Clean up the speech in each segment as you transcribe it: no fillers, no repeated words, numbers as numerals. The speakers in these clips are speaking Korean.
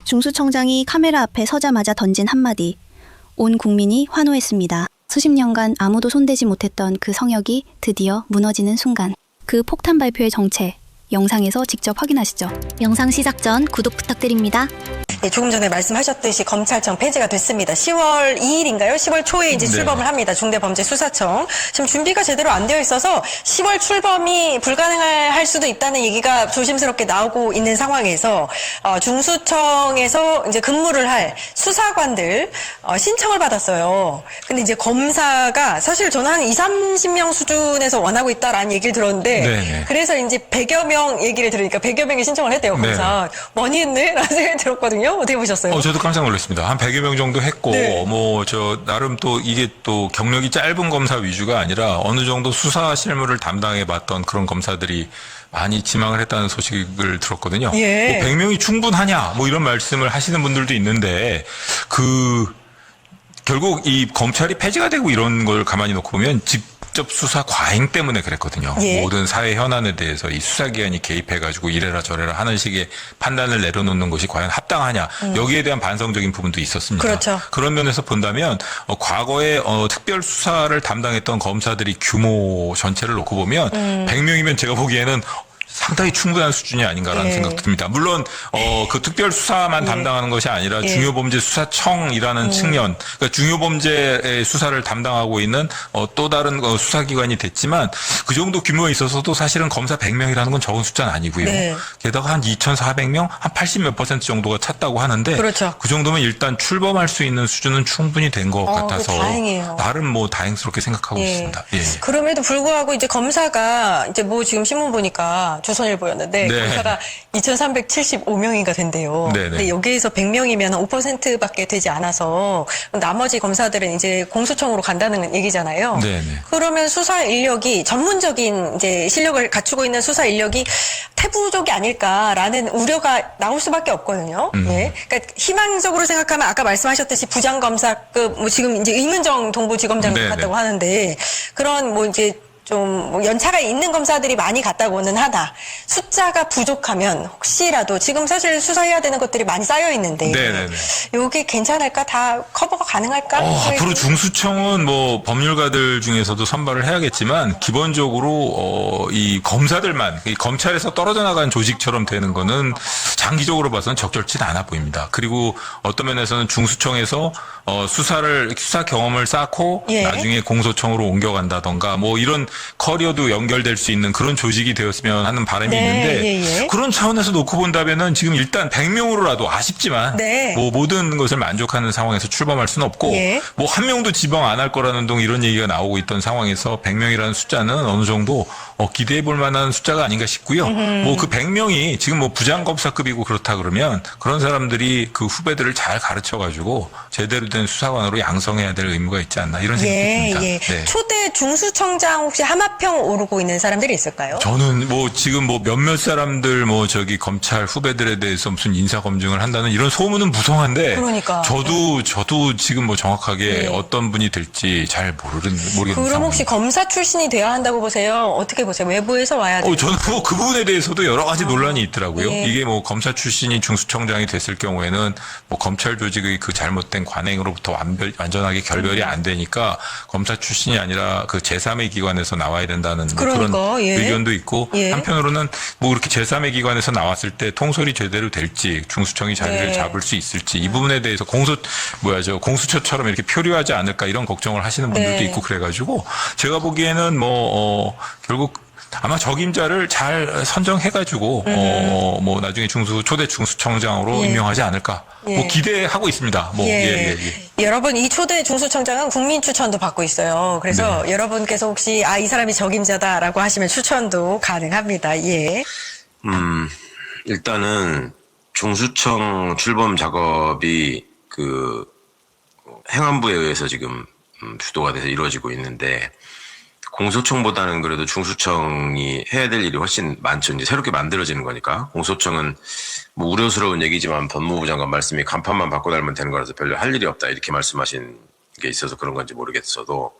중수청장이 카메라 앞에 서자마자 던진 한마디. 온 국민이 환호했습니다. 수십 년간 아무도 손대지 못했던 그 성역이 드디어 무너지는 순간. 그 폭탄 발표의 정체, 영상에서 직접 확인하시죠. 영상 시작 전 구독 부탁드립니다. 예, 조금 전에 말씀하셨듯이 검찰청 폐지가 됐습니다. 10월 2일인가요? 10월 초에 이제 출범을 합니다. 중대범죄수사청. 지금 준비가 제대로 안 되어 있어서 10월 출범이 불가능할 수도 있다는 얘기가 조심스럽게 나오고 있는 상황에서 중수청에서 이제 근무를 할 수사관들 신청을 받았어요. 근데 이제 검사가 사실 저는 한 30명 수준에서 원하고 있다라는 얘기를 들었는데 네네. 그래서 이제 100여 명 얘기를 들으니까 100여 명이 신청을 했대요. 검사. 많이 했네? 라는 생각이 들었거든요. 어떻게 보셨어요? 저도 깜짝 놀랐습니다. 한 100여 명 정도 했고, 네. 나름 또 이게 또 경력이 짧은 검사 위주가 아니라 어느 정도 수사 실무를 담당해 봤던 그런 검사들이 많이 지망을 했다는 소식을 들었거든요. 예. 100명이 충분하냐, 이런 말씀을 하시는 분들도 있는데, 결국 이 검찰이 폐지가 되고 이런 걸 가만히 놓고 보면 직접 수사 과잉 때문에 그랬거든요. 예. 모든 사회 현안에 대해서 이 수사기관이 개입해가지고 이래라 저래라 하는 식의 판단을 내려놓는 것이 과연 합당하냐. 여기에 대한 반성적인 부분도 있었습니다. 그렇죠. 그런 면에서 본다면 과거에 특별 수사를 담당했던 검사들이 규모 전체를 놓고 보면 100명이면 제가 보기에는 상당히 충분한 수준이 아닌가라는 예. 생각도 듭니다. 물론 그 특별 수사만 담당하는 것이 아니라 중요범죄수사청이라는 측면, 그러니까 중요범죄의 수사를 담당하고 있는 또 다른 수사기관이 됐지만 그 정도 규모에 있어서도 사실은 검사 100명이라는 건 적은 숫자는 아니고요. 네. 게다가 한 2,400명, 한 80몇 % 정도가 찼다고 하는데 그렇죠. 그 정도면 일단 출범할 수 있는 수준은 충분히 된 것 같아서 다행이에요. 나름 다행스럽게 생각하고 있습니다. 예. 그럼에도 불구하고 이제 검사가 이제 지금 신문 보니까 조선일보였는데 네. 검사가 2,375명인가 된대요. 네네. 근데 여기에서 100명이면 5%밖에 되지 않아서 나머지 검사들은 이제 공수청으로 간다는 얘기잖아요. 네네. 그러면 수사 인력이 전문적인 이제 실력을 갖추고 있는 수사 인력이 태부족이 아닐까라는 우려가 나올 수밖에 없거든요. 예. 그러니까 희망적으로 생각하면 아까 말씀하셨듯이 부장검사급 지금 이제 임은정 동부지검장도 네네. 갔다고 하는데 그런 이제 좀 연차가 있는 검사들이 많이 갔다고는 하다. 숫자가 부족하면 혹시라도 지금 사실 수사해야 되는 것들이 많이 쌓여 있는데 네네네. 요게 괜찮을까? 다 커버가 가능할까? 앞으로 중수청은 법률가들 중에서도 선발을 해야겠지만 기본적으로 이 검사들만 이 검찰에서 떨어져 나간 조직처럼 되는 거는 장기적으로 봐서는 적절치는 않아 보입니다. 그리고 어떤 면에서는 중수청에서 수사 경험을 쌓고 예. 나중에 공소청으로 옮겨간다던가 이런 커리어도 연결될 수 있는 그런 조직이 되었으면 하는 바람이 네, 있는데 예. 그런 차원에서 놓고 본다면은 지금 일단 100명으로라도 아쉽지만 네. 모든 것을 만족하는 상황에서 출범할 수는 없고 예. 한 명도 지방 안 할 거라는 동 이런 얘기가 나오고 있던 상황에서 100명이라는 숫자는 어느 정도 기대해 볼 만한 숫자가 아닌가 싶고요. 그 100명이 지금 부장검사급이고 그렇다 그러면 그런 사람들이 그 후배들을 잘 가르쳐 가지고 제대로 된 수사관으로 양성해야 될 의무가 있지 않나 이런 생각이 듭니다. 네. 초대 중수청장 혹시 하마평 오르고 있는 사람들이 있을까요? 저는 지금 몇몇 사람들 검찰 후배들에 대해서 무슨 인사 검증을 한다는 이런 소문은 무성한데 그러니까. 저도 지금 정확하게 어떤 분이 될지 잘 모르겠는 그럼 혹시 상황입니다. 검사 출신이 돼야 한다고 보세요? 어떻게 보세요? 외부에서 와야 돼요? 저는 그 부분에 대해서도 여러 가지 논란이 있더라고요. 예. 이게 검사 출신이 중수청장이 됐을 경우에는 검찰 조직의 그 잘못된 관행으로부터 완전하게 결별이 안 되니까 검사 출신이 아니라 그 제3의 기관에서 나와야 된다는 그런 예. 의견도 있고 예. 한편으로는 그렇게 제3의 기관에서 나왔을 때 통솔이 제대로 될지 중수청이 자리를 네. 잡을 수 있을지 이 부분에 대해서 공수처처럼 이렇게 표류하지 않을까 이런 걱정을 하시는 분들도 네. 있고 그래가지고 제가 보기에는 결국 아마 적임자를 잘 선정해가지고 나중에 초대 중수청장으로 예. 임명하지 않을까 예. 기대하고 있습니다. 예. 여러분 이 초대 중수청장은 국민 추천도 받고 있어요. 그래서 네. 여러분께서 혹시 이 사람이 적임자다라고 하시면 추천도 가능합니다. 예. 일단은 중수청 출범 작업이 행안부에 의해서 지금 주도가 돼서 이루어지고 있는데 공소청보다는 그래도 중수청이 해야 될 일이 훨씬 많죠. 이제 새롭게 만들어지는 거니까. 공소청은 우려스러운 얘기지만 법무부 장관 말씀이 간판만 바꿔 달면 되는 거라서 별로 할 일이 없다 이렇게 말씀하신 게 있어서 그런 건지 모르겠어도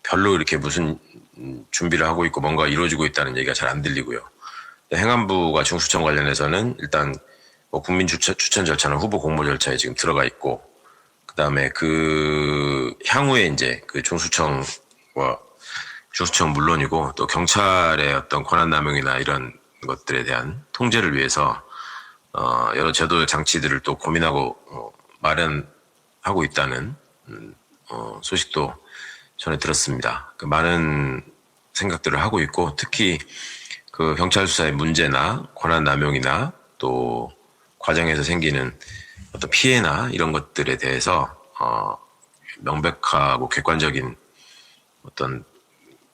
별로 이렇게 무슨 준비를 하고 있고 뭔가 이루어지고 있다는 얘기가 잘 안 들리고요. 행안부가 중수청 관련해서는 일단 뭐 국민 추천 절차나 후보 공모 절차에 지금 들어가 있고, 그 다음에 그 향후에 이제 그 중수청 물론이고 또 경찰의 어떤 권한 남용이나 이런 것들에 대한 통제를 위해서 여러 제도 장치들을 또 고민하고 마련하고 있다는 소식도 전에 들었습니다. 그 많은 생각들을 하고 있고, 특히 그 경찰 수사의 문제나 권한 남용이나 또 과정에서 생기는 어떤 피해나 이런 것들에 대해서 명백하고 객관적인 어떤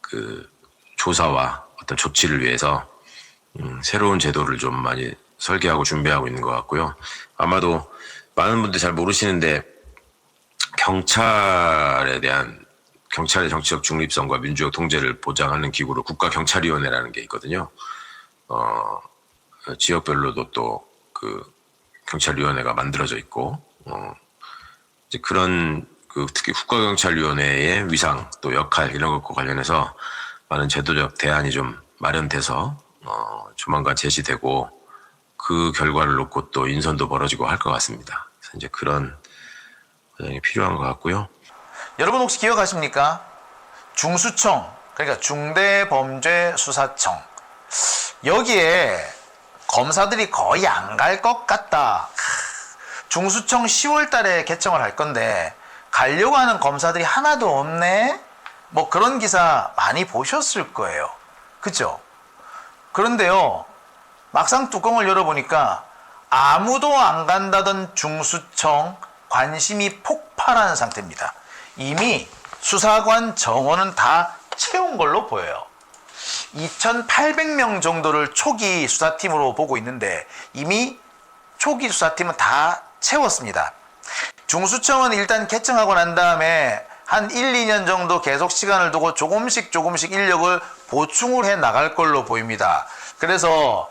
그 조사와 어떤 조치를 위해서 새로운 제도를 좀 많이 설계하고 준비하고 있는 것 같고요. 아마도 많은 분들이 잘 모르시는데 경찰에 대한 경찰의 정치적 중립성과 민주적 통제를 보장하는 기구로 국가경찰위원회라는 게 있거든요. 지역별로도 또 그 경찰위원회가 만들어져 있고, 이제 그런 그 특히 국가경찰위원회의 위상 또 역할 이런 것과 관련해서 많은 제도적 대안이 좀 마련돼서 조만간 제시되고 그 결과를 놓고 또 인선도 벌어지고 할 것 같습니다. 그래서 이제 그런 과정이 필요한 것 같고요. 여러분 혹시 기억하십니까? 중수청, 그러니까 중대범죄수사청. 여기에 검사들이 거의 안 갈 것 같다. 중수청 10월 달에 개청을 할 건데 가려고 하는 검사들이 하나도 없네? 뭐 그런 기사 많이 보셨을 거예요. 그죠? 그런데요, 막상 뚜껑을 열어보니까 아무도 안 간다던 중수청 관심이 폭발한 상태입니다. 이미 수사관 정원은 다 채운 걸로 보여요. 2,800명 정도를 초기 수사팀으로 보고 있는데 이미 초기 수사팀은 다 채웠습니다. 중수청은 일단 개청하고 난 다음에 한 1, 2년 정도 계속 시간을 두고 조금씩 인력을 보충을 해 나갈 걸로 보입니다. 그래서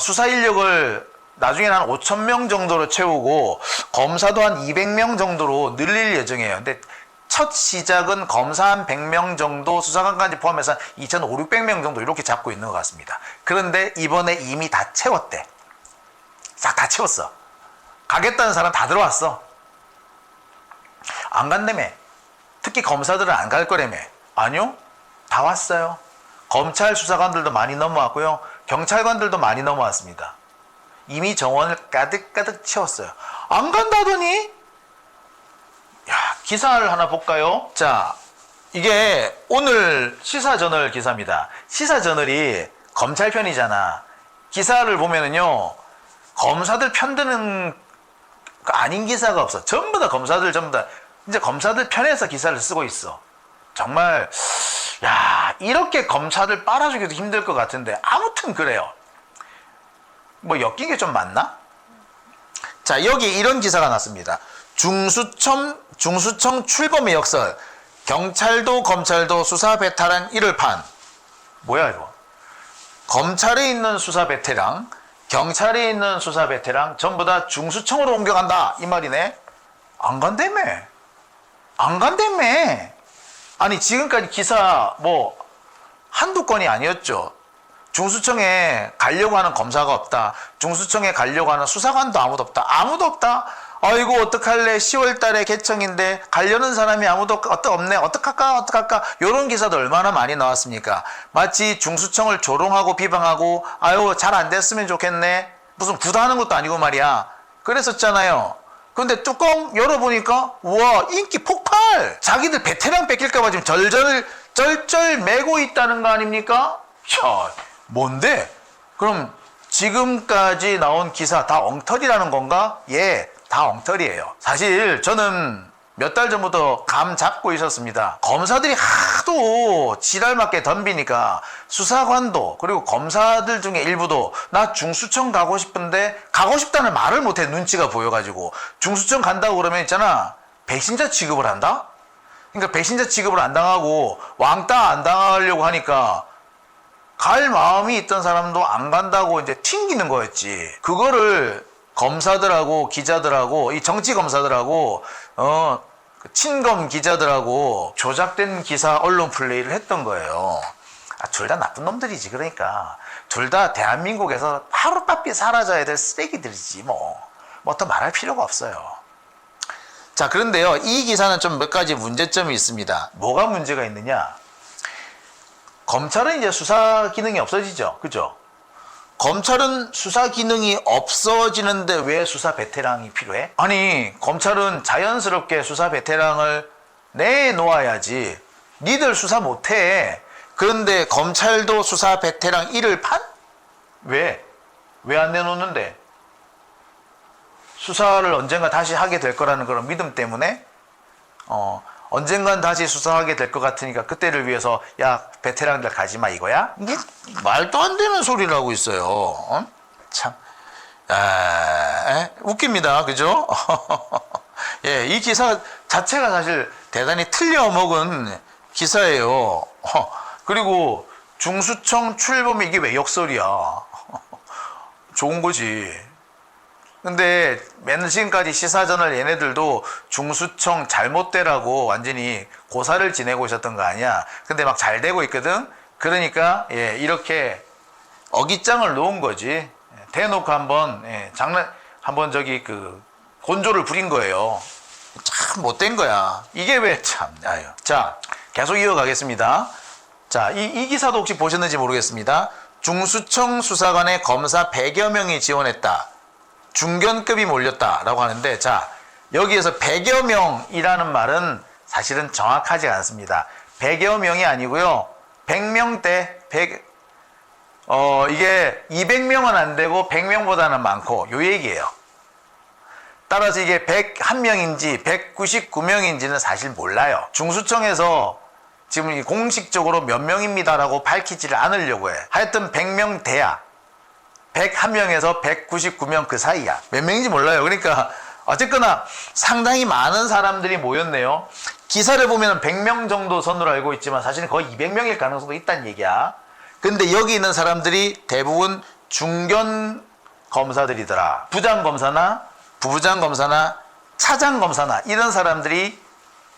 수사 인력을 나중에는 한 5,000명 정도로 채우고 검사도 한 200명 정도로 늘릴 예정이에요. 근데 첫 시작은 검사 한 100명 정도, 수사관까지 포함해서 2,500, 600명 정도 이렇게 잡고 있는 것 같습니다. 그런데 이번에 이미 다 채웠대. 싹 다 채웠어. 가겠다는 사람 다 들어왔어. 안 간다며. 특히 검사들은 안 갈 거라며. 아니요, 다 왔어요. 검찰 수사관들도 많이 넘어왔고요, 경찰관들도 많이 넘어왔습니다. 이미 정원을 가득가득 채웠어요. 안 간다더니? 야, 기사를 하나 볼까요? 자, 이게 오늘 시사저널 기사입니다. 시사저널이 검찰 편이잖아. 기사를 보면은요, 검사들 편드는 아닌 기사가 없어. 전부 다 검사들 이제 검사들 편에서 기사를 쓰고 있어. 정말 야, 이렇게 검사들 빨아주기도 힘들 것 같은데 아무튼 그래요. 뭐 엮인 게 좀 많나? 자, 여기 이런 기사가 났습니다. 중수청 출범의 역설. 경찰도 검찰도 수사 베테랑 1월 뭐야 이거? 검찰에 있는 수사 베테랑, 경찰에 있는 수사 베테랑 전부 다 중수청으로 옮겨간다 이 말이네. 안 간다며. 아니 지금까지 기사 뭐 한두 건이 아니었죠. 중수청에 가려고 하는 검사가 없다. 중수청에 가려고 하는 수사관도 아무도 없다. 아이고 어떡할래, 10월 달에 개청인데 가려는 사람이 아무도 없네, 어떡할까 요런 기사도 얼마나 많이 나왔습니까? 마치 중수청을 조롱하고 비방하고 아유 잘 안 됐으면 좋겠네, 무슨 부도하는 것도 아니고 말이야, 그랬었잖아요. 근데 뚜껑 열어보니까 우와, 인기 폭발. 자기들 베테랑 뺏길까봐 지금 절절 매고 있다는 거 아닙니까? 야, 뭔데? 그럼 지금까지 나온 기사 다 엉터리라는 건가? 예, 다 엉터리예요. 사실 저는 몇 달 전부터 감 잡고 있었습니다. 검사들이 하도 지랄맞게 덤비니까 수사관도 그리고 검사들 중에 일부도 나 중수청 가고 싶은데 가고 싶다는 말을 못해. 눈치가 보여가지고 중수청 간다고 그러면 있잖아, 배신자 취급을 한다? 그러니까 배신자 취급을 안 당하고 왕따 안 당하려고 하니까 갈 마음이 있던 사람도 안 간다고 이제 튕기는 거였지. 그거를 검사들하고 기자들하고 이 정치 검사들하고 친검 기자들하고 조작된 기사 언론 플레이를 했던 거예요. 둘 다 나쁜 놈들이지. 그러니까 둘 다 대한민국에서 하루빨리 사라져야 될 쓰레기들이지 뭐 더 말할 필요가 없어요. 자, 그런데요, 이 기사는 좀 몇 가지 문제점이 있습니다. 뭐가 문제가 있느냐? 검찰은 이제 수사 기능이 없어지죠. 그죠? 검찰은 수사 기능이 없어지는데 왜 수사 베테랑이 필요해? 아니, 검찰은 자연스럽게 수사 베테랑을 내놓아야지. 니들 수사 못해. 그런데 검찰도 수사 베테랑 1을 왜? 왜 안 내놓는데? 수사를 언젠가 다시 하게 될 거라는 그런 믿음 때문에 언젠간 다시 수사하게 될 것 같으니까 그때를 위해서 야, 베테랑들 가지마 이거야? 이게 말도 안 되는 소리를 하고 있어요. 참 웃깁니다. 그죠? 예, 이 기사 자체가 사실 대단히 틀려먹은 기사예요. 그리고 중수청 출범이 이게 왜 역설이야? 좋은 거지. 근데 맨 지금까지 시사저널 얘네들도 중수청 잘못되라고 완전히 고사를 지내고 있었던 거 아니야. 근데 막 잘 되고 있거든. 그러니까 이렇게 어깃장을 놓은 거지. 대놓고 한번 한번 저기 그 곤조를 부린 거예요. 참 못된 거야. 이게 왜 참. 아유. 자, 계속 이어가겠습니다. 자, 이 기사도 혹시 보셨는지 모르겠습니다. 중수청 수사관에 검사 100여 명이 지원했다. 중견급이 몰렸다라고 하는데, 자, 여기에서 100여 명이라는 말은 사실은 정확하지 않습니다. 100여 명이 아니고요. 100명대, 이게 200명은 안 되고 100명보다는 많고 요 얘기예요. 따라서 이게 101명인지 199명인지는 사실 몰라요. 중수청에서 지금 공식적으로 몇 명입니다라고 밝히지를 않으려고 해. 하여튼 100명대야. 101명에서 199명 그 사이야. 몇 명인지 몰라요. 그러니까 어쨌거나 상당히 많은 사람들이 모였네요. 기사를 보면 100명 정도 선으로 알고 있지만 사실은 거의 200명일 가능성도 있다는 얘기야. 근데 여기 있는 사람들이 대부분 중견 검사들이더라. 부장검사나 부부장검사나 차장검사나 이런 사람들이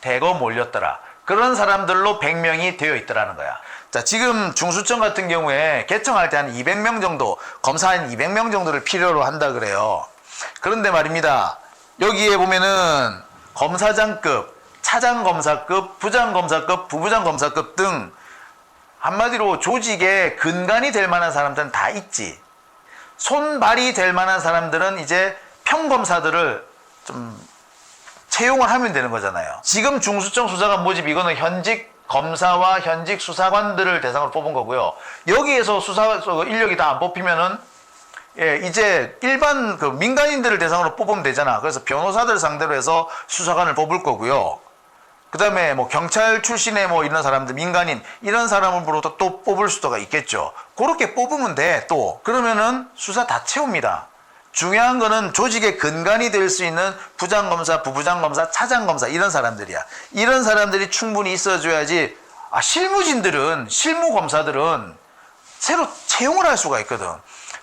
대거 몰렸더라. 그런 사람들로 100명이 되어 있더라는 거야. 자, 지금 중수청 같은 경우에 개청할 때 한 200명 정도, 검사 한 200명 정도를 필요로 한다 그래요. 그런데 말입니다. 여기에 보면은 검사장급, 차장검사급, 부장검사급, 부부장검사급 등 한마디로 조직의 근간이 될 만한 사람들은 다 있지. 손발이 될 만한 사람들은 이제 평검사들을 좀 채용을 하면 되는 거잖아요. 지금 중수청 수사관 모집 이거는 현직 검사와 현직 수사관들을 대상으로 뽑은 거고요. 여기에서 수사 인력이 다 안 뽑히면은 이제 일반 그 민간인들을 대상으로 뽑으면 되잖아. 그래서 변호사들 상대로 해서 수사관을 뽑을 거고요. 그다음에 뭐 경찰 출신의 뭐 이런 사람들 민간인 이런 사람으로부터 또 뽑을 수가 있겠죠. 그렇게 뽑으면 돼. 또 그러면은 수사 다 채웁니다. 중요한 거는 조직의 근간이 될 수 있는 부장검사, 부부장검사, 차장검사 이런 사람들이야. 이런 사람들이 충분히 있어줘야지 실무진들은, 실무검사들은 새로 채용을 할 수가 있거든.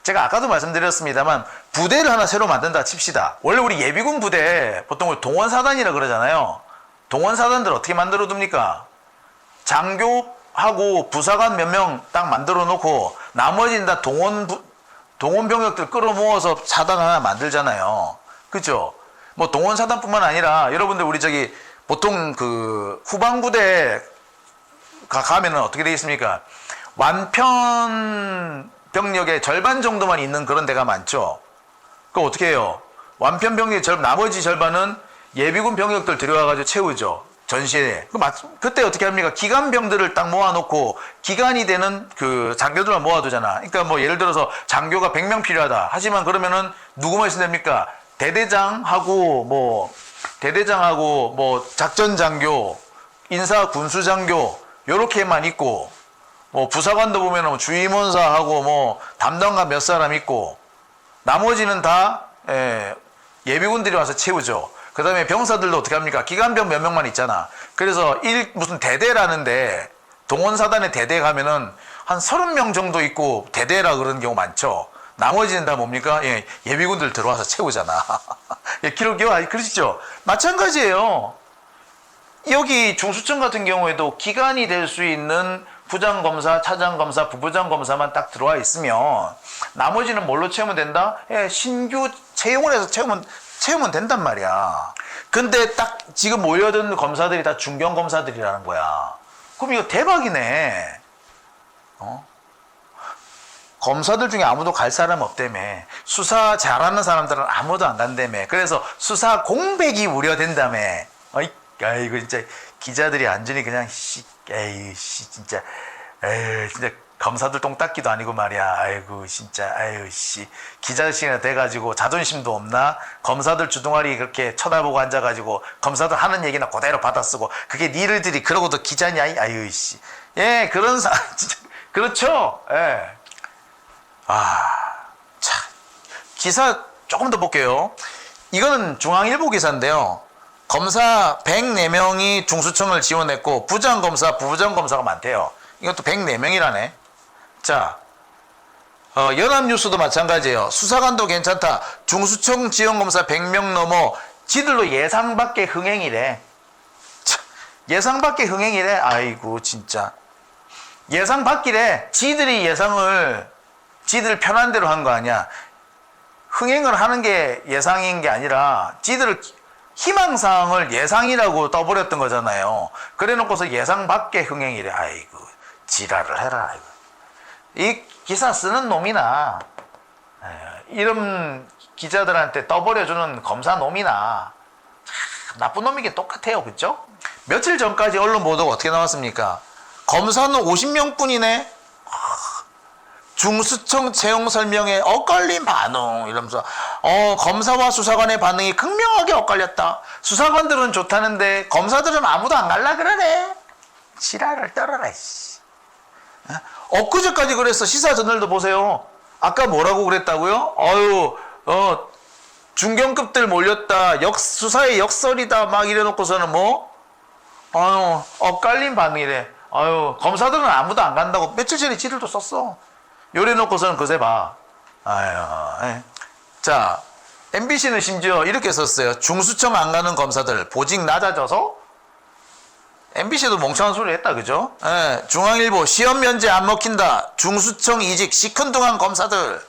제가 아까도 말씀드렸습니다만 부대를 하나 새로 만든다 칩시다. 원래 우리 예비군 부대 보통 동원사단이라 그러잖아요. 동원사단들 어떻게 만들어 둡니까? 장교하고 부사관 몇 명 딱 만들어 놓고 나머지는 다 동원 병력들 끌어모아서 사단 하나 만들잖아요. 그죠? 뭐 동원 사단뿐만 아니라 여러분들 우리 저기 보통 그 후방부대 가면은 어떻게 되겠습니까? 완편 병력의 절반 정도만 있는 그런 데가 많죠. 그거 어떻게 해요? 완편 병력의 나머지 절반은 예비군 병력들 들여와가지고 채우죠. 전시에. 그때 어떻게 합니까? 기간병들을 딱 모아놓고 기간이 되는 그 장교들만 모아두잖아. 그러니까 뭐 예를 들어서 장교가 100명 필요하다. 하지만 그러면은 누구만 있으면 됩니까? 대대장하고 뭐 작전장교, 인사군수장교 요렇게만 있고 뭐 부사관도 보면은 뭐 주임원사하고 뭐 담당관 몇 사람 있고 나머지는 다 예비군들이 와서 채우죠. 그 다음에 병사들도 어떻게 합니까? 기간병 몇 명만 있잖아. 그래서 무슨 대대라는데 동원사단에 대대 가면은 한 30명 정도 있고 대대라 그러는 경우 많죠. 나머지는 다 뭡니까? 예비군들 들어와서 채우잖아. 기록이 그러시죠? 마찬가지예요. 여기 중수청 같은 경우에도 기간이 될 수 있는 부장검사, 차장검사, 부부장검사만 딱 들어와 있으면 나머지는 뭘로 채우면 된다? 예, 신규 채용을 해서 채우면 된단 말이야. 근데 딱 지금 모여든 검사들이 다 중견검사들이라는 거야. 그럼 이거 대박이네. 검사들 중에 아무도 갈 사람 없다며. 수사 잘하는 사람들은 아무도 안 간다며. 그래서 수사 공백이 우려된다며. 아이고 진짜 기자들이 완전히 그냥 진짜 검사들 똥 닦기도 아니고 말이야. 아이고 진짜 기자식이나 돼가지고 자존심도 없나? 검사들 주둥아리 그렇게 쳐다보고 앉아가지고 검사들 하는 얘기나 그대로 받아쓰고 그게 니들이 그러고도 기자냐? 예, 그런 진짜 그렇죠. 예. 참 기사 조금 더 볼게요. 이거는 중앙일보 기사인데요. 검사 104명이 중수청을 지원했고 부장검사, 부부장검사가 많대요. 이것도 104명이라네. 자, 연합뉴스도 마찬가지예요. 수사관도 괜찮다. 중수청 지원검사 100명 넘어 지들로 예상 밖의 흥행이래. 참, 예상 밖의 흥행이래. 아이고 진짜. 예상 밖이래. 지들이 예상을 지들 편한 대로 한 거 아니야. 흥행을 하는 게 예상인 게 아니라 지들 희망사항을 예상이라고 떠버렸던 거잖아요. 그래 놓고서 예상 밖의 흥행이래. 아이고 지랄을 해라. 아이고. 이 기사 쓰는 놈이나 이런 기자들한테 떠버려주는 검사 놈이나 참 나쁜 놈이게 똑같아요. 그죠? 며칠 전까지 언론 보도가 어떻게 나왔습니까? 검사는 50명뿐이네. 중수청 채용 설명에 엇갈린 반응 이러면서 검사와 수사관의 반응이 극명하게 엇갈렸다. 수사관들은 좋다는데 검사들은 아무도 안 갈라 그러네. 지랄을 떨어라. 엊그제까지 그랬어. 시사저널도 보세요. 아까 뭐라고 그랬다고요? 중견급들 몰렸다. 수사의 역설이다. 막 이래놓고서는 엇갈린 반응이래. 검사들은 아무도 안 간다고 며칠 전에 지들도 썼어. 요래놓고서는 그새 봐. 자, MBC는 심지어 이렇게 썼어요. 중수청 안 가는 검사들 보직 낮아져서? MBC도 멍청한 소리 했다, 그죠? 중앙일보 시험 면제 안 먹힌다. 중수청 이직 시큰둥한 검사들.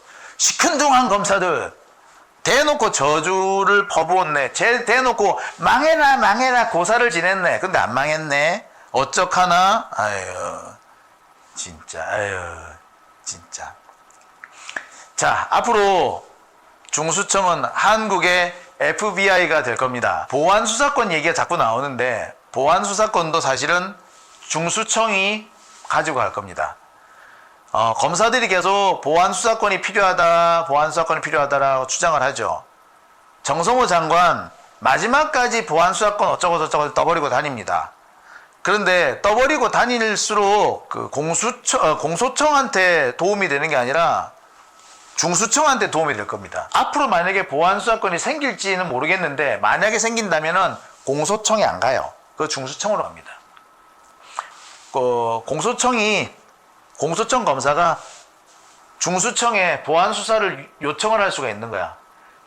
대놓고 저주를 퍼부었네. 대놓고 망해라 고사를 지냈네. 근데 안 망했네. 어쩌하나? 진짜. 자, 앞으로 중수청은 한국의 FBI가 될 겁니다. 보안수사권 얘기가 자꾸 나오는데 보안수사권도 사실은 중수청이 가지고 갈 겁니다. 검사들이 계속 보안수사권이 필요하다라고 주장을 하죠. 정성호 장관 마지막까지 보안수사권 어쩌고 떠버리고 다닙니다. 그런데 떠버리고 다닐수록 그 공소청한테 도움이 되는 게 아니라 중수청한테 도움이 될 겁니다. 앞으로 만약에 보안수사권이 생길지는 모르겠는데 만약에 생긴다면은 공소청이 안 가요. 그 중수청으로 갑니다. 공소청 검사가 중수청에 보안수사를 요청을 할 수가 있는 거야.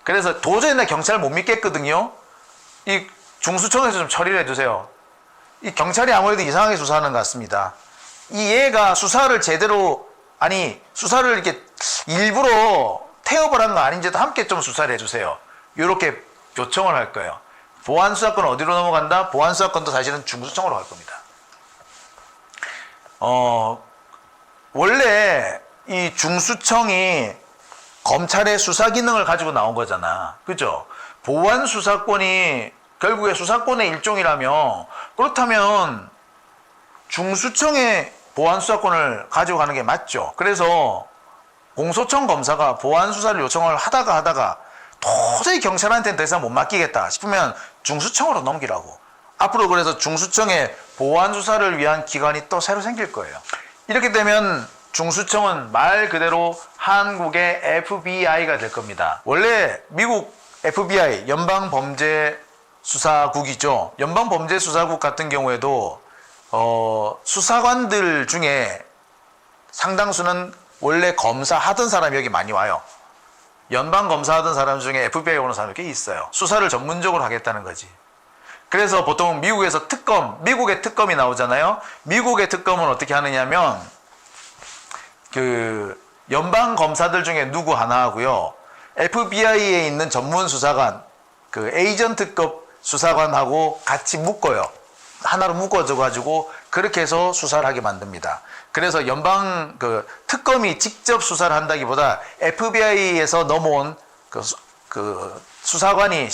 그래서 도저히 나 경찰 못 믿겠거든요. 이 중수청에서 좀 처리를 해주세요. 이 경찰이 아무래도 이상하게 수사하는 것 같습니다. 이 얘가 수사를 이렇게 일부러 태업을 한 거 아닌지도 함께 좀 수사를 해주세요. 이렇게 요청을 할 거예요. 보안수사권 어디로 넘어간다? 보안수사권도 사실은 중수청으로 갈 겁니다. 원래 이 중수청이 검찰의 수사 기능을 가지고 나온 거잖아. 그죠? 보안수사권이 결국에 수사권의 일종이라면 그렇다면 중수청의 보안수사권을 가지고 가는 게 맞죠. 그래서 공소청 검사가 보안수사를 요청을 하다가 도저히 경찰한테는 더 이상 못 맡기겠다 싶으면 중수청으로 넘기라고. 앞으로 그래서 중수청의 보안수사를 위한 기관이 또 새로 생길 거예요. 이렇게 되면 중수청은 말 그대로 한국의 FBI가 될 겁니다. 원래 미국 FBI, 연방범죄수사국이죠. 연방범죄수사국 같은 경우에도 수사관들 중에 상당수는 원래 검사하던 사람이 여기 많이 와요. 연방검사하던 사람 중에 FBI 오는 사람이 꽤 있어요. 수사를 전문적으로 하겠다는 거지. 그래서 보통 미국에서 미국의 특검이 나오잖아요. 미국의 특검은 어떻게 하느냐면 그 연방 검사들 중에 누구 하나 하고요. FBI에 있는 전문 수사관, 그 에이전트급 수사관하고 같이 묶어요. 하나로 묶어져 가지고 그렇게 해서 수사를 하게 만듭니다. 그래서 연방 그 특검이 직접 수사를 한다기보다 FBI에서 넘어온 그 수사관이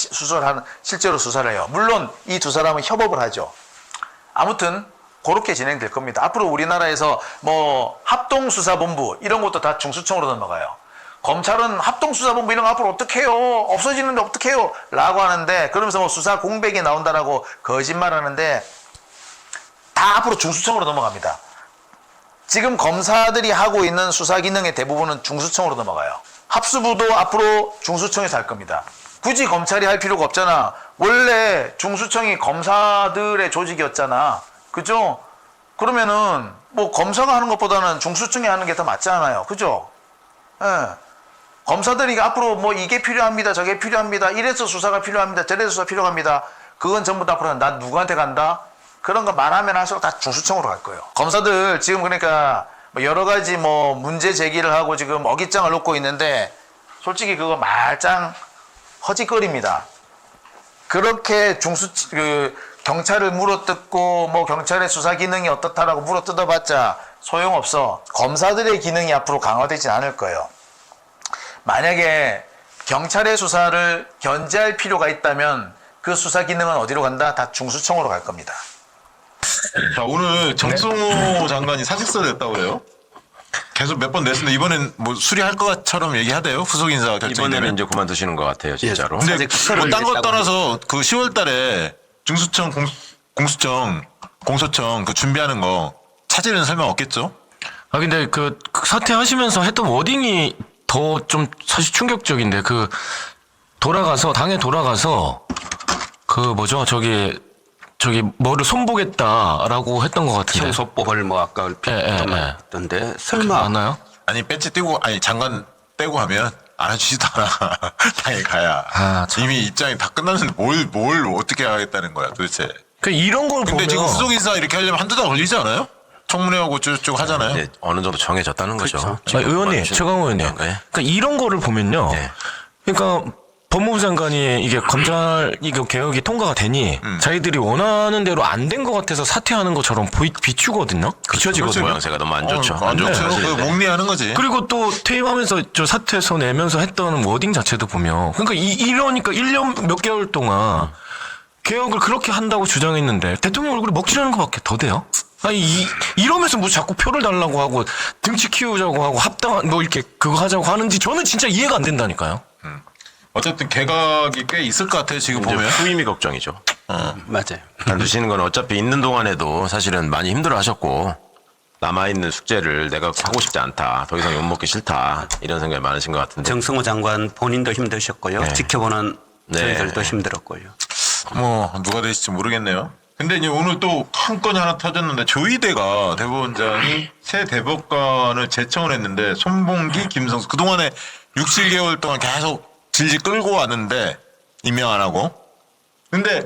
실제로 수사를 해요. 물론 이 두 사람은 협업을 하죠. 아무튼 그렇게 진행될 겁니다. 앞으로 우리나라에서 뭐 합동수사본부 이런 것도 다 중수청으로 넘어가요. 검찰은 합동수사본부 이런 거 앞으로 어떻게 해요? 없어지는데 어떻게 해요? 라고 하는데, 그러면서 뭐 수사 공백이 나온다라고 거짓말 하는데, 다 앞으로 중수청으로 넘어갑니다. 지금 검사들이 하고 있는 수사 기능의 대부분은 중수청으로 넘어가요. 합수부도 앞으로 중수청에서 할 겁니다. 굳이 검찰이 할 필요가 없잖아. 원래 중수청이 검사들의 조직이었잖아. 그죠? 그러면은 뭐 검사가 하는 것보다는 중수청이 하는 게 더 맞지 않아요. 그죠? 예. 검사들이 앞으로 뭐 이게 필요합니다. 저게 필요합니다. 이래서 수사가 필요합니다. 저래서 수사 필요합니다. 그건 전부 다 앞으로 나 누구한테 간다? 그런 거 말하면 할수록 다 중수청으로 갈 거예요. 검사들 지금 그러니까 뭐 여러 가지 뭐 문제 제기를 하고 지금 어깃장을 놓고 있는데 솔직히 그거 말짱 허짓거리입니다. 그렇게 경찰을 물어뜯고 뭐 경찰의 수사 기능이 어떻다라고 물어뜯어봤자 소용없어. 검사들의 기능이 앞으로 강화되진 않을 거예요. 만약에 경찰의 수사를 견제할 필요가 있다면 그 수사 기능은 어디로 간다? 다 중수청으로 갈 겁니다. 자, 오늘 정성호 장관이 사직서를 냈다고 그래요? 계속 몇 번 냈는데 이번엔 뭐 수리할 것처럼 얘기하대요. 후속 인사 결정이 이번에는 되면. 이제 그만두시는 것 같아요, 진짜로. 근데 뭐 딴 거 떠나서 그 10월 달에 중수청, 공수청, 공소청 그 준비하는 거 차질은 설명 없겠죠? 아 근데 그 사퇴하시면서 했던 워딩이 더 좀 사실 충격적인데 그 당에 돌아가서 그 뭐죠 저기 뭐를 손보겠다라고 했던 것 같은데. 형소법을 뭐 아까 했던데 설마 맞나요? 아니 배지 떼고 아니 장관 떼고 하면 알아주지도 않아. 당에 가야. 아, 참. 이미 입장이 다 끝났는데 뭘 어떻게 하겠다는 거야 도대체. 그 이런 걸 근데 보면 지금 후속 인사 이렇게 하려면 한두 달 걸리지 않아요? 청문회하고 쭉 하잖아요. 이제 어느 정도 정해졌다는 거죠. 아, 지금 의원님, 그만두시는 최강호 의원님. 건가요? 그러니까 이런 거를 보면요. 네. 그러니까 법무부 장관이 이게 검찰 이거 개혁이 통과가 되니 자기들이 원하는 대로 안 된 것 같아서 사퇴하는 것처럼 비추거든요. 비춰지거든요. 모양새가 너무 안 좋죠. 안 좋죠. 사실. 그 목리하는 거지. 그리고 또 퇴임하면서 저 사퇴서 내면서 했던 워딩 자체도 보면 그러니까 이러니까 1년 몇 개월 동안 개혁을 그렇게 한다고 주장했는데 대통령 얼굴에 먹칠하는 것밖에 더 돼요? 아니 이러면서 뭐 자꾸 표를 달라고 하고 등치 키우자고 하고 합당한 뭐 이렇게 그거 하자고 하는지 저는 진짜 이해가 안 된다니까요. 어쨌든 개각이 꽤 있을 것 같아요. 지금 이제 보면. 후임이 걱정이죠. 맞아요. 두시는 건 어차피 있는 동안에도 사실은 많이 힘들어 하셨고 남아있는 숙제를 내가 하고 싶지 않다. 더 이상 욕먹기 싫다. 이런 생각이 많으신 것 같은데. 정성호 장관 본인도 힘드셨고요. 네. 지켜보는 네. 저희들도 힘들었고요. 뭐 누가 되실지 모르겠네요. 근데 이제 오늘 또 한 건이 하나 터졌는데 조희대가 대법원장이 새 대법관을 제청을 했는데 손봉기, 김성수 그동안에 6, 7개월 동안 계속 질질 끌고 왔는데 임명 안 하고. 근데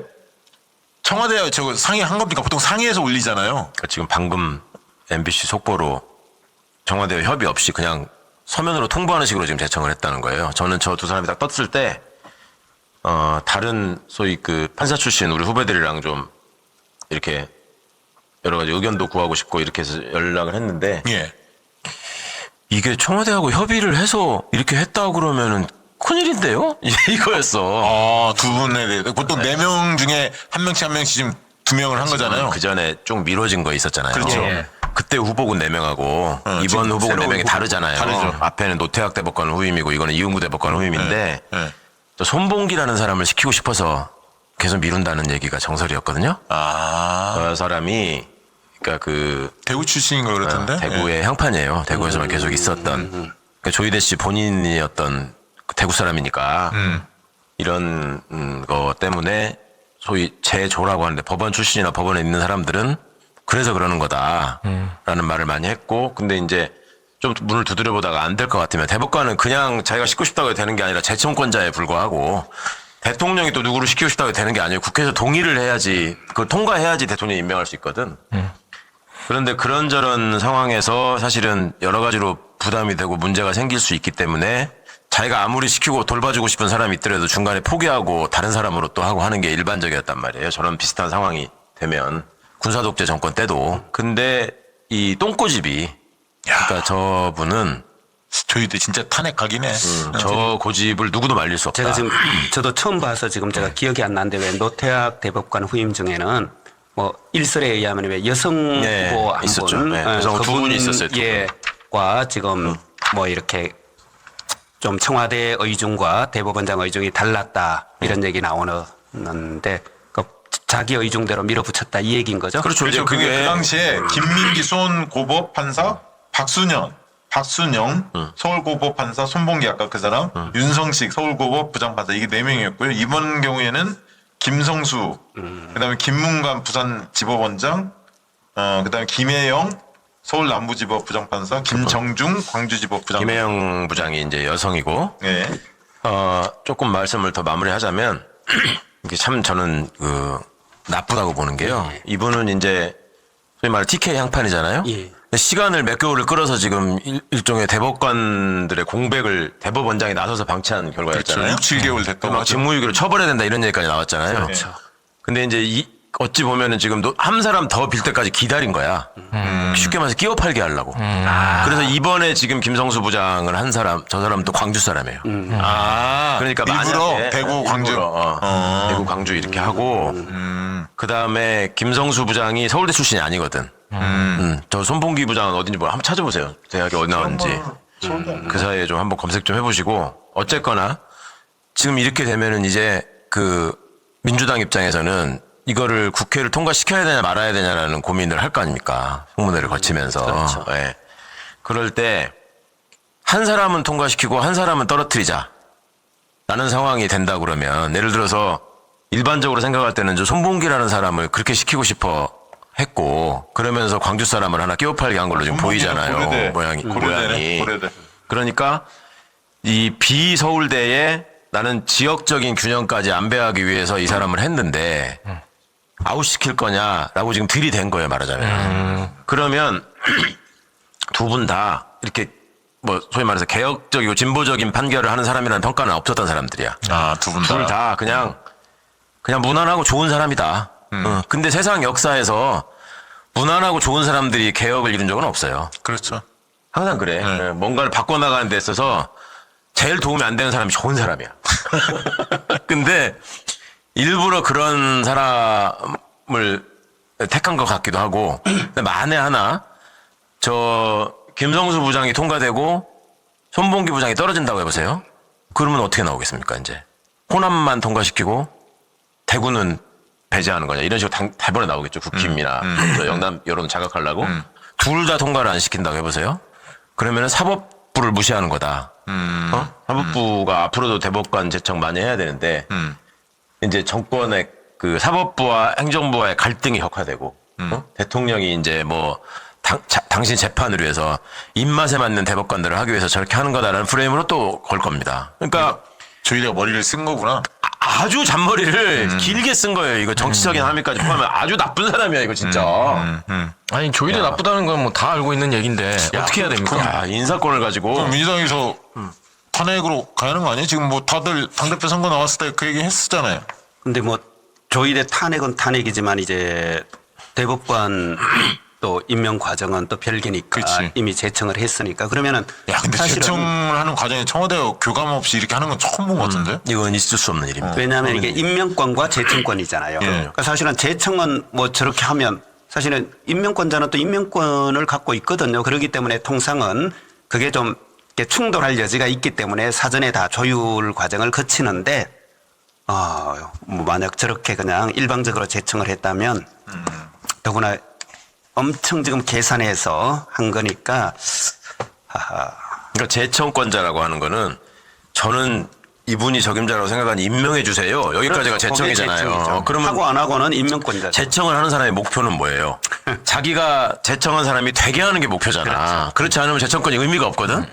청와대에 저거 상의한 겁니까? 보통 상의해서 올리잖아요. 그러니까 지금 방금 MBC 속보로 청와대와 협의 없이 그냥 서면으로 통보하는 식으로 지금 제청을 했다는 거예요. 저는 저 두 사람이 딱 떴을 때 다른 소위 그 판사 출신 우리 후배들이랑 좀 이렇게 여러 가지 의견도 구하고 싶고 이렇게 해서 연락을 했는데 예. 이게 청와대하고 협의를 해서 이렇게 했다 그러면은 큰일인데요? 이거였어. 두 분에 대해 보통 4명 중에 한 명씩 지금 2명을 한 거잖아요. 그 전에 좀 미뤄진 거 있었잖아요. 그렇죠. 예. 그때 후보군 4명하고 이번 지금 후보군 새로운 4명이 다르잖아요. 다르죠. 앞에는 노태학 대법관 후임이고 이거는 이은구 대법관 후임인데 네. 저 손봉기라는 사람을 시키고 싶어서 계속 미룬다는 얘기가 정설이었거든요. 그 사람이 그러니까 그 대구 출신인 거 그렇던데. 대구의 향판이에요. 대구에서만 계속 있었던. 그러니까 조희대 씨 본인이 어떤 대구 사람이니까 이런 거 때문에 소위 재조라고 하는데 법원 출신이나 법원에 있는 사람들은 그래서 그러는 거다라는 말을 많이 했고 근데 이제 좀 문을 두드려보다가 안 될 것 같으면 대법관은 그냥 자기가 싣고 싶다고 해도 되는 게 아니라 재청권자에 불과하고 대통령이 또 누구를 시키고 싶다고 되는 게 아니에요. 국회에서 동의를 해야지, 그걸 통과해야지 대통령이 임명할 수 있거든. 그런데 그런저런 상황에서 사실은 여러 가지로 부담이 되고 문제가 생길 수 있기 때문에 자기가 아무리 시키고 돌봐주고 싶은 사람이 있더라도 중간에 포기하고 다른 사람으로 또 하고 하는 게 일반적이었단 말이에요. 저런 비슷한 상황이 되면 군사독재 정권 때도. 근데 이 똥꼬집이 그러니까 저분은 조이대 진짜 탄핵각이네. 저 고집을 누구도 말릴 수 없다. 제가 지금 저도 처음 봐서 지금 제가 기억이 안 나는데 왜 노태학 대법관 후임 중에는 뭐 일설에 의하면 왜 여성 네, 후보 한 있었죠. 분, 네, 여성 두 분이 있었어요, 두 분. 과 지금 뭐 이렇게 좀 청와대 의중과 대법원장 의중이 달랐다 이런 얘기 나오는데 그 자기 의중대로 밀어붙였다 이 얘기인 거죠? 그렇죠. 이제 그렇죠. 그게 그게 그 당시에 김민기 수원고법 판사, 박순영 서울고법 판사, 손봉기 아까 그 사람, 윤성식 서울고법 부장판사 이게 4명이었고요. 이번 경우에는 김성수, 그다음에 김문관 부산지법원장, 그다음에 김혜영 서울 남부지법 부장판사, 김정중 광주지법 부장판사. 김혜영 부장이 이제 여성이고 네. 조금 말씀을 더 마무리하자면 이게 참 저는 그 나쁘다고 보는 게요. 이분은 이제 소위 말해 TK 향판이잖아요. 예. 시간을 몇 개월을 끌어서 지금 일종의 대법관들의 공백을 대법원장이 나서서 방치한 결과였잖아요. 그렇죠. 6, 7개월 됐다고 막 하죠. 직무유기로 처벌해야 된다 이런 얘기까지 나왔잖아요. 그렇죠. 근데 이제 어찌 보면은 지금 한 사람 더 빌 때까지 기다린 거야. 쉽게 말해서 끼워 팔게 하려고. 그래서 이번에 지금 김성수 부장을 한 사람, 저 사람은 또 광주 사람이에요. 그러니까 일부러 만약에 대구, 광주. 일부러, 대구, 광주 이렇게 하고 그 다음에 김성수 부장이 서울대 출신이 아니거든. 저 손봉기 부장은 어딘지 한번 찾아보세요. 대학이 어디 나왔는지. 그 사이에 좀 한번 검색 좀 해보시고 어쨌거나 지금 이렇게 되면은 이제 그 민주당 입장에서는 이거를 국회를 통과시켜야 되냐 말아야 되냐라는 고민을 할 거 아닙니까? 청문회를 거치면서. 그렇죠. 예. 그럴 때 한 사람은 통과시키고 한 사람은 떨어뜨리자. 라는 상황이 된다 그러면 예를 들어서 일반적으로 생각할 때는 저 손봉기라는 사람을 그렇게 시키고 싶어 했고 그러면서 광주 사람을 하나 끼워팔게 한 걸로 지금 보이잖아요. 고려대. 모양이. 고려대. 그러니까 이 비서울대에 나는 지역적인 균형까지 안배하기 위해서 이 사람을 했는데 아웃시킬 거냐라고 지금 들이댄 거예요, 말하자면. 그러면 두 분 다 이렇게 뭐 소위 말해서 개혁적이고 진보적인 판결을 하는 사람이라는 평가는 없었던 사람들이야. 두 분 다. 둘 다 그냥 무난하고 좋은 사람이다. 근데 세상 역사에서 무난하고 좋은 사람들이 개혁을 이룬 적은 없어요. 그렇죠. 항상 그래. 네. 뭔가를 바꿔나가는 데 있어서 제일 도움이 안 되는 사람이 좋은 사람이야. 근데 일부러 그런 사람을 택한 것 같기도 하고 근데 만에 하나 저 김성수 부장이 통과되고 손봉기 부장이 떨어진다고 해보세요. 그러면 어떻게 나오겠습니까 이제. 호남만 통과시키고 대구는 배제하는 거냐 이런 식으로 대본에 나오겠죠. 국힘이나 영남 여론 자극하려고 둘 다 통과를 안 시킨다고 해보세요. 그러면은 사법부를 무시하는 거다. 사법부가 앞으로도 대법관 제청 많이 해야 되는데 이제 정권의 그 사법부와 행정부와의 갈등이 격화되고 대통령이 이제 뭐 당신 재판을 위해서 입맛에 맞는 대법관들을 하기 위해서 저렇게 하는 거다라는 프레임으로 또 걸 겁니다. 그러니까 조이대가 머리를 쓴 거구나. 아주 잔머리를 길게 쓴 거예요. 이거 정치적인 함의까지 포함하면 아주 나쁜 사람이야 이거 진짜. 아니 조이대 나쁘다는 건 뭐 다 알고 있는 얘기인데 어떻게 해야 됩니까? 야, 인사권을 가지고 그럼 민주당에서 탄핵으로 가는 거 아니에요? 지금 뭐 다들 당대표 선거 나왔을 때 그 얘기 했었잖아요. 근데 뭐 조이대 탄핵은 탄핵이지만 이제 대법관 또 임명 과정은 또 별개니까 그치. 이미 제청을 했으니까 그러면은 야, 근데 사실은 제청을 하는 과정에 청와대가 교감 없이 이렇게 하는 건 처음 본 것 같은데? 이건 있을 수 없는 일입니다. 왜냐하면 이게 임명권과 제청권이잖아요. 그러니까 사실은 제청은 뭐 저렇게 하면 사실은 임명권자는 또 임명권을 갖고 있거든요. 그렇기 때문에 통상은 그게 좀 이렇게 충돌할 여지가 있기 때문에 사전에 다 조율 과정을 거치는데 뭐 만약 저렇게 그냥 일방적으로 제청을 했다면 더구나 엄청 지금 계산해서 한 거니까 그러니까 제청권자라고 하는 거는 저는 이분이 적임자라고 생각하니 임명해 주세요. 여기까지가 그렇죠. 제청이잖아요. 그게 제청이죠. 그러면 하고 안 하고는 임명권자죠. 제청을 하는 사람의 목표는 뭐예요? 자기가 제청한 사람이 되게 하는 게 목표잖아. 그렇지 않으면 제청권이 의미가 없거든.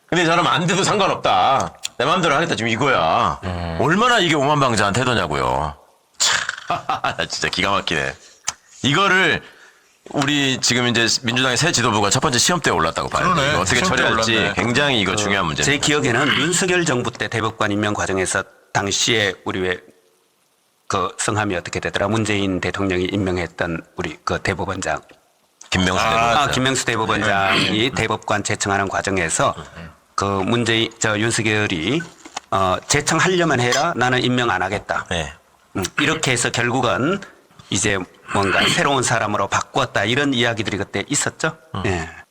근데 이 사람 안 돼도 상관없다. 내 마음대로 하겠다 지금 이거야. 얼마나 이게 오만방자한 태도냐고요. 참, 나 진짜 기가 막히네. 이거를 우리 지금 이제 민주당의 새 지도부가 첫 번째 시험대에 올랐다고 봐요. 그러네. 이거 어떻게 시험대에 처리할지 올랐네. 굉장히 이거 중요한 제 문제입니다. 기억에는 윤석열 정부 때 대법관 임명 과정에서 당시에 우리 왜 그 성함이 어떻게 되더라? 문재인 대통령이 임명했던 우리 그 대법원장. 김명수 대법관. 김명수 대법원장이 대법관 제청하는 과정에서 그 윤석열이 제청하려면 해라. 나는 임명 안 하겠다. 네. 이렇게 해서 결국은 이제 뭔가 새로운 사람으로 바꾸었다 이런 이야기들이 그때 있었죠. 예.